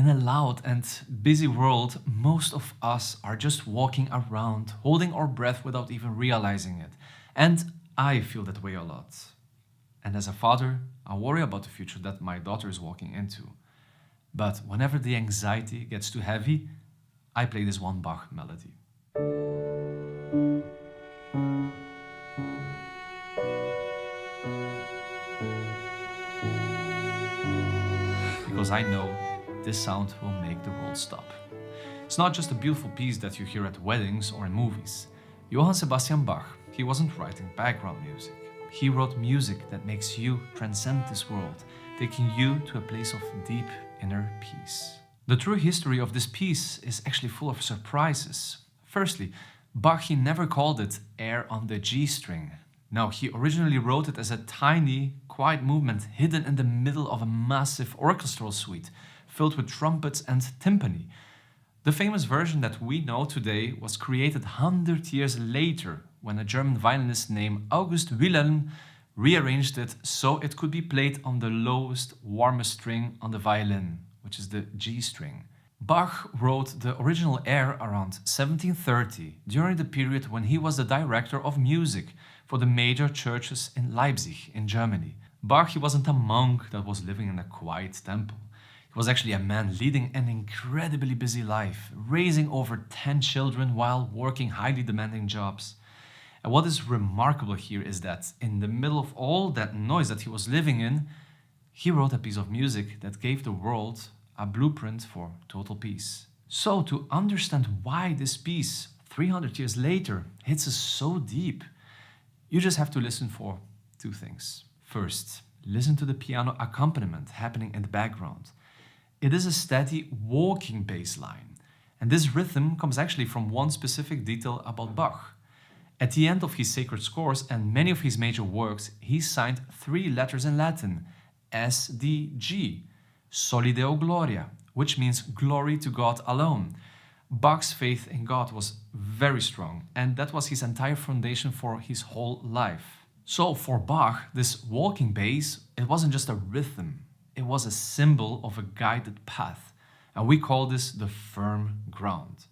In a loud and busy world, most of us are just walking around, holding our breath without even realizing it. And I feel that way a lot. And as a father, I worry about the future that my daughter is walking into. But whenever the anxiety gets too heavy, I play this one Bach melody. Because I know this sound will make the world stop. It's not just a beautiful piece that you hear at weddings or in movies. Johann Sebastian Bach, he wasn't writing background music. He wrote music that makes you transcend this world, taking you to a place of deep inner peace. The true history of this piece is actually full of surprises. Firstly, Bach, he never called it Air on the G string. No, he originally wrote it as a tiny, quiet movement hidden in the middle of a massive orchestral suite filled with trumpets and timpani. The famous version that we know today was created 100 years later when a German violinist named August Wilhelm rearranged it so it could be played on the lowest, warmest string on the violin, which is the G string. Bach wrote the original air around 1730, during the period when he was the director of music for the major churches in Leipzig, in Germany. Bach, he wasn't a monk that was living in a quiet temple. He was actually a man leading an incredibly busy life, raising over 10 children while working highly demanding jobs. And what is remarkable here is that in the middle of all that noise that he was living in, he wrote a piece of music that gave the world a blueprint for total peace. So to understand why this piece, 300 years later, hits us so deep, you just have to listen for two things. First, listen to the piano accompaniment happening in the background. It is a steady walking bass line, and this rhythm comes actually from one specific detail about Bach. At the end of his sacred scores and many of his major works, he signed 3 letters in Latin, S, D, G, Soli Deo Gloria, which means glory to God alone. Bach's faith in God was very strong, and that was his entire foundation for his whole life. So for Bach, this walking bass, it wasn't just a rhythm, it was a symbol of a guided path, and we call this the firm ground.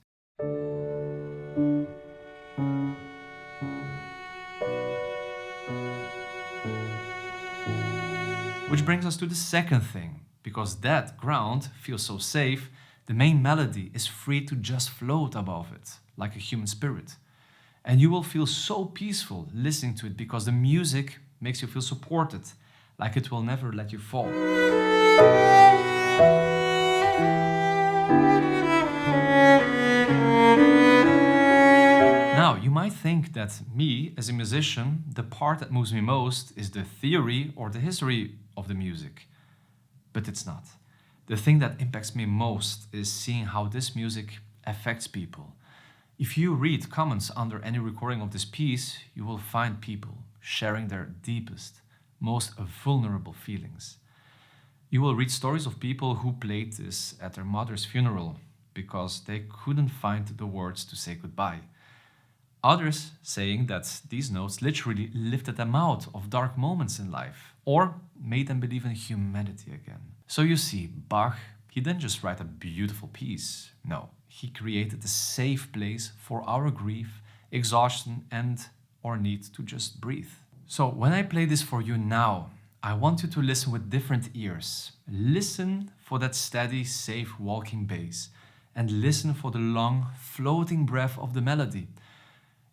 Which brings us to the second thing. Because that ground feels so safe, the main melody is free to just float above it, like a human spirit. And you will feel so peaceful listening to it because the music makes you feel supported, like it will never let you fall. Now, you might think that me, as a musician, the part that moves me most is the theory or the history of the music. But it's not. The thing that impacts me most is seeing how this music affects people. If you read comments under any recording of this piece, you will find people sharing their deepest, most vulnerable feelings. You will read stories of people who played this at their mother's funeral because they couldn't find the words to say goodbye. Others saying that these notes literally lifted them out of dark moments in life or made them believe in humanity again. So you see, Bach, he didn't just write a beautiful piece. No, he created a safe place for our grief, exhaustion, and our need to just breathe. So when I play this for you now, I want you to listen with different ears. Listen for that steady, safe walking bass, and listen for the long, floating breath of the melody.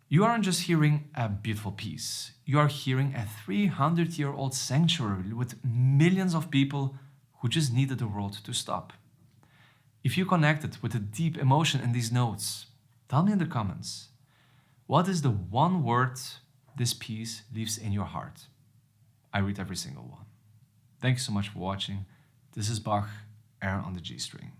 You aren't just hearing a beautiful piece. You are hearing a 300-year-old sanctuary with millions of people who just needed the world to stop. If you connected with a deep emotion in these notes, tell me in the comments, what is the one word this piece leaves in your heart? I read every single one. Thank you so much for watching. This is Bach, Air on the G string.